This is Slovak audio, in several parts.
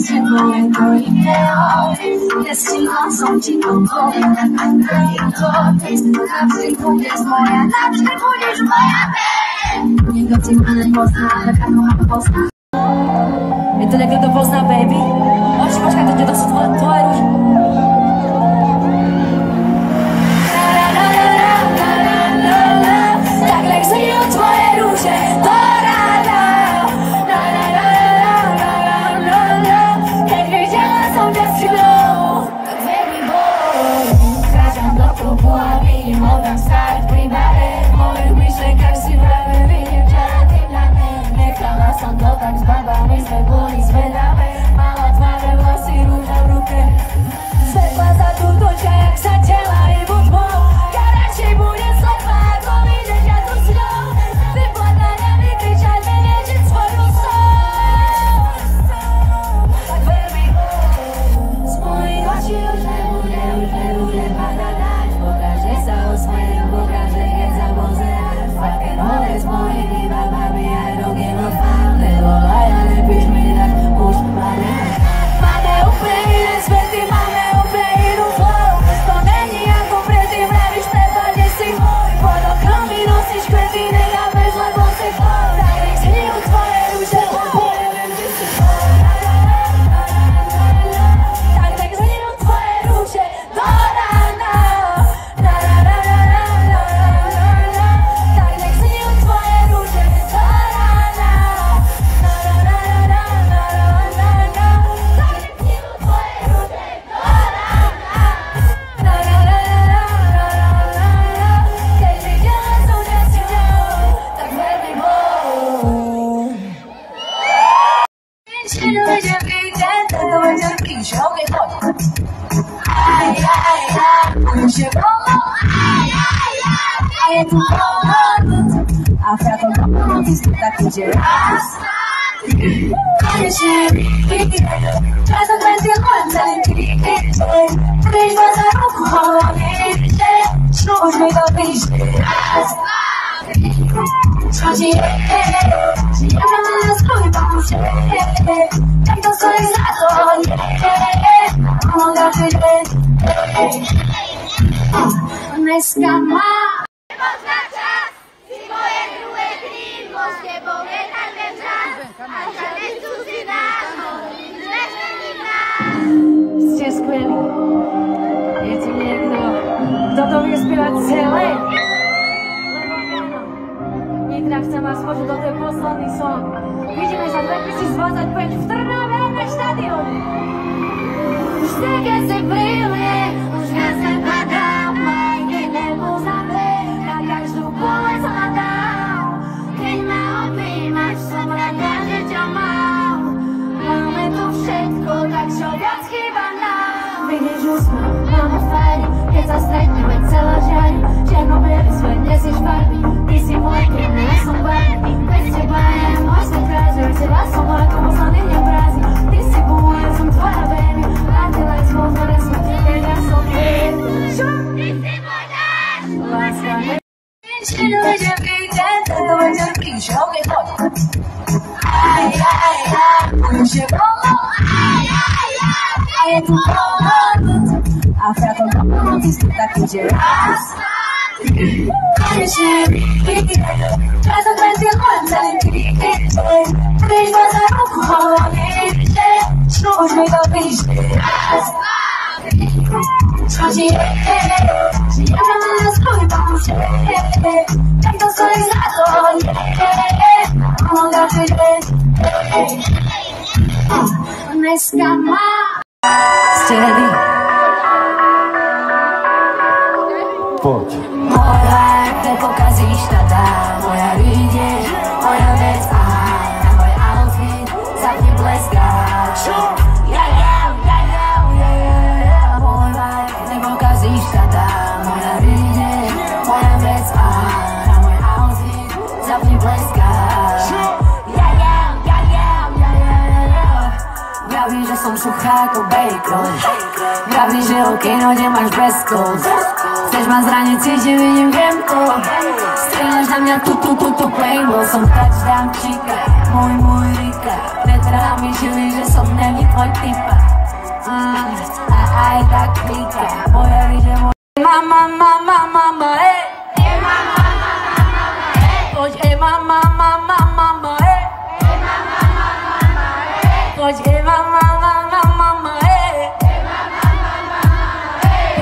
tebou je to ideál. Nestíhal som ti to povedať, a nie je to text. Navždy budeš moja, navždy budeš moja. Nikto ti ma nepozná, tak ako ma pozná. Je to niekto, kto pozná, baby? Počkaj, to sú tvoje ruky. Tak nech znijú tvoje ruže do rána. Keď videla som ťa s chvíľou, tak baby boy. Kráčam do klubu a vidím tam stáť pri bare. V mojich myšlenkách si práve vidím ťa tým na mne. Nechala som to tak s babami, sme boli zvedavé. Mala tváre, vlasy, rúža v ruke. Svetla za túto čaj, jak sa tela hýbu tmou. Ja radšej budem slepá, ako vidieť ja tu s ňou. Vyplatať a vykričať, vyniečiť svoju sol. Tak ver mi, z mojich očí už nebude padať dáť. Pokaždé sa usmejem, pokaždé keď sa pozerám. Fucking hole s mojimi babami, I don't give a fuck. Nevolaj a nepíš mi tak, už ma nechaj. Máme úplne iné svety, máme úplne inú flow. To není ako predtým, vravíš, prepadne si môj. Pod oknami nosíš kvety, nechápeš, lebo si tvoj. Tak nech znijú tvoje ruže, lebo neviem, že si tvoj. Tak nech znijú tvoje ruže do rána. Tak nech znijú tvoje ruže do rána. Keď videla som ťa s ňou, tak ver mi bol. Či ľudia príde, tak ľudia píše, ok, poď. Aj, už je bolo, a je tu bolo. A frakom romanticky taký, že raz. Konečne časom kventil len celý krík. Príď ma za ruku, hovorí, že už mi to píšte. Raz, dva, čo ti je, že ja ma na svoj pomôže. Tak to stojí za to, ono každý deň. Dneska má Nepozná čas, si moje druhé krídlo, s tebou nechaj ten čas, a ťa nechcúci náhod, zlezení nás. Ste skvelí. Je tu niekto, kto to vie spievať celé? Lebo áno. Nitra chcem vás počuť, toto je posledný song. Vidíme sa 2025 v Trnave na štadióne. Vždy, keď si prílie, už viac nepadám, aj keď nepoznáme, na každú bolesť hľadám. Keď ma objímaš, som rada, že ťa mám. Máme tu všetko, tak čo viac chýba nám. Vidíš úsmev, máme fajn, keď sa stretneme celá žiari. Čierno-bielý svet, nesieš farby, ty si môj krem, ja som barvy. Bez teba je môj svet kráži, bez teba som ako poslaný nebrázi. Ty si bú, ja som tvoja baby, a ty lights vo zbore smrti, keď ja som baby. Čo? Ty si môj náš, Láska ne... či ľudia príde, tak ľudia píše, ok, poď. Aj, už je bolo, a je tu bolo. A frakom romanticky taký, že raz. Konečne časom kventil len celý krík. Príď ma za ruku, hovorí, že už mi to píšte. Raz, dva, čo ti je, že ja ma na svoj pomôže. Tak to stojí za to, ono každý deň. Dneska má. Ste ready? Poď. Moja, nepokazíš tada, moja rídeň, moja vec, aha, na môj outfit, zapni bleskáč. Moja, nepokazíš tada, moja rídeň, moja vec, aha, na môj outfit, zapni bleskáč. Vravíš, že som suchá ako bacon. Vravíš, že okino, kde máš bezkos. Chceš ma zraniť, cítim, vidím gemko. Strieľaš na mňa tu paintball. Som touchdown chica, môj Rika. Teda mi žili, že som není tvoj typ. A aj tak klíka. Moje ríže, moje mama, mama, mama, ej. Poď, ej, mama, mama, mama, ej. Poď, ej, mama, mama, mama, ej.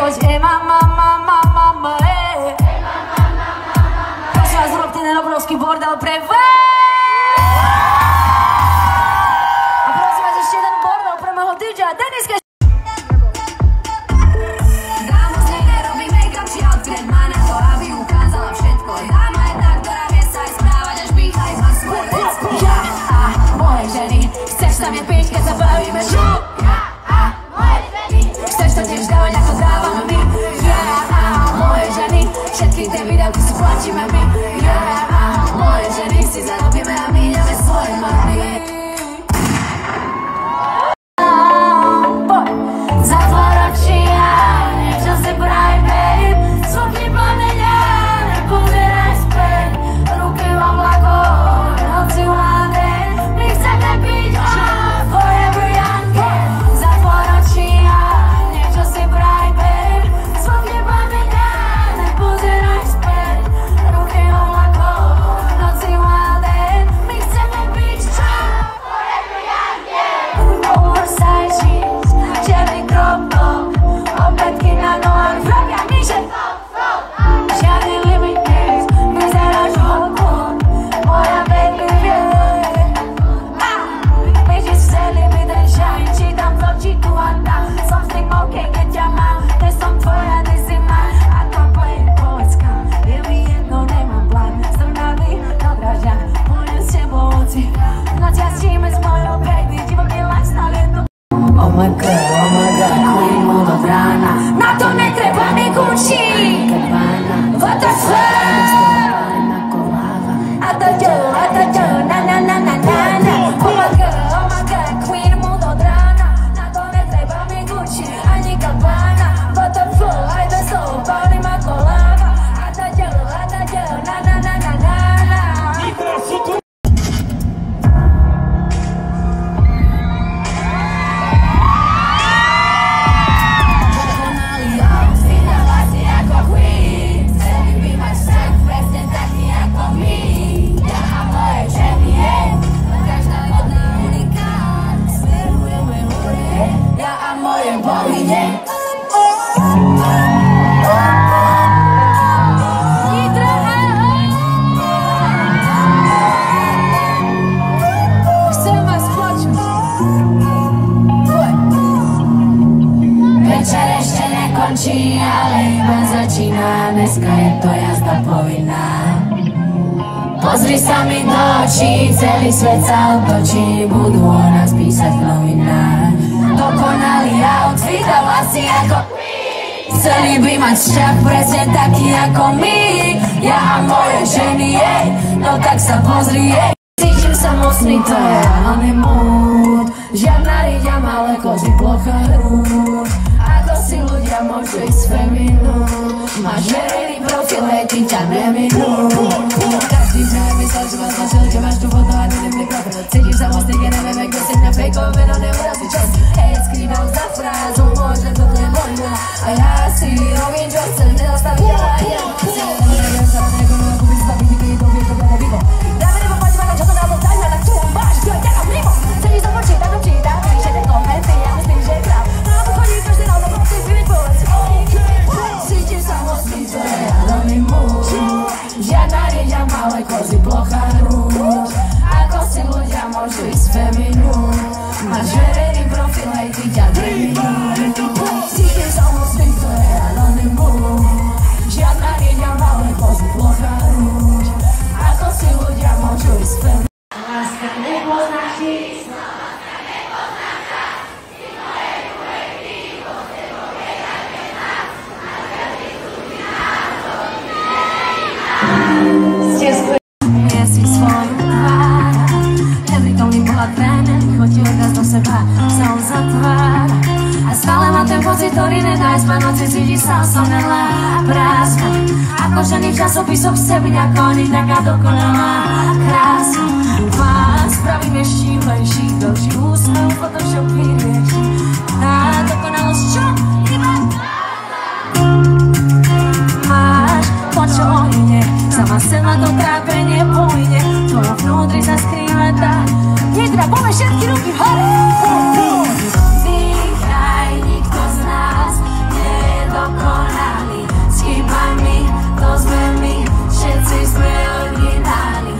Poď, ej, mama, mama, mama, ej. Prosím vás, zrobte ten obrovský bordel pre vás. A prosím vás, ešte jeden bordel pre môjho DJ-a Deniska. Dáma z nej nerobí make-up či outfit, má na to, aby ukázala všetko. Dáma je tá, ktorá vie sa aj správať, až pýcha iba svoj vec. Ja a moje ženy, chceš sa mne piť, keď sa bavíme, čo? Ja a moje ženy, chceš to tiež dávať, ako dávame my. Ja a moje ženy, všetky tie videoky si platíme my. Ja a moje ženy, si zarobíme a my ideme svoje marny. Zatvor oči a niečo si praj, babe. Zvukni plamenia, nepozeraj späť. Ruky v oblakoch, noci mladé. My chceme byť forever young. Zatvor oči a niečo si praj, babe. Zvukni plamenia, nepozeraj späť. Ruky v oblakoch, noci mladé. My chceme byť forever young. Oversize jeans, černý crop top, opätky na nohách, vravia mi, že žiadny limit dnes, vyzeráš hot, moja baby vie. Bitches chceli mi ten shine, čítam to, či tu a tam, som s tým OK, keď ťa mám, dnes som tvoja, ty si má, ako play povedzka, je mi jedno, nemám plán, strnavý do dražďa, pôjdem s tebou oci, nociastíme s mojou baby, divoký lifestyle je to. Oh my god, queen mode od rána. Na to netreba mi Gucci. What the fuck? A to yo, na na na na na na. Oh my god, queen mode od rána. Na to netreba mi Gucci, ani Gabbana. What the fuck? Aj bez toho palím ako láva. A to yo, na na na na na na. Večer ešte nekončí, ale iba začína. Dneska je to jazda povinná. Pozri sa mi do očí, celý svet sa otočí. Budú o nás písať v novinách. Dokonalý outfit a vlasy ako chceli by mať šťach presne taký ako my. Ja a moje ženy, jej, no tak sa pozri, jej. Cítim sa mocný, to je reálny mood. Žiadna riďa, malé kozy, plocha hrúd. Ako si ľudia môžu ísť feminu. Máš verejný profil, hej, ty ťa neminú. Každý že myslel, že vás zložil, že máš tu foto a nedemný profil. Cítim sa mocný, keď nevieme, kto si na fejkové meno neurazí čas. Hej, skrýval za frázu, môže to je vojna. A ja si robím, čo chcem, nezastaviť ťa a ja si neviem sa nekonú, ako by si zabiť, nikdy to vie, to bolo vivo. Dáme nebo počívať, čo to dalo tajme, tak čo máš, kto je ťa mimo. Chceš sa počítať, občítať, píše ten komenty, ja myslím, že je krát. A ako chodí každý ráno, prosím, vyviť povedz. Cítim sa mocný, to je anonymous. Žiadna rieča, malé kozy, plocha hrúd. Ako si ľudia môžu ísť feminu. Máš verejný profil, hej, ty ťa neminú. Cítim sa mocný, to je anonymous. Žiadna rieča, malé kozy, plocha hrúd. Ako si ľudia môžu ísť feminu. Láska nepozná číslo. Je si svoju tvár, neprítomný bola tréner, chodí odraz do seba, sa on zatvára. A stále mám ten pocit, ktorý nedá spať, noci cíti sa osamelá, prázdna. Ako ženy v časopisoch chce byť ako oni, taká dokonalá, krásna. Vás spravíme štíhlejší, dlží úsmev, Photoshop vyrieši. Na dokonalosť čo? Iba máš to, čo oni nie. Sama seba to trápenie pôjde, tvojom vnútri sa skrýva tá nitra, poďme všetky ruky hore. Dýchaj, nikto z nás nie je dokonalý. S chybami, to sme my, všetci sme origináli.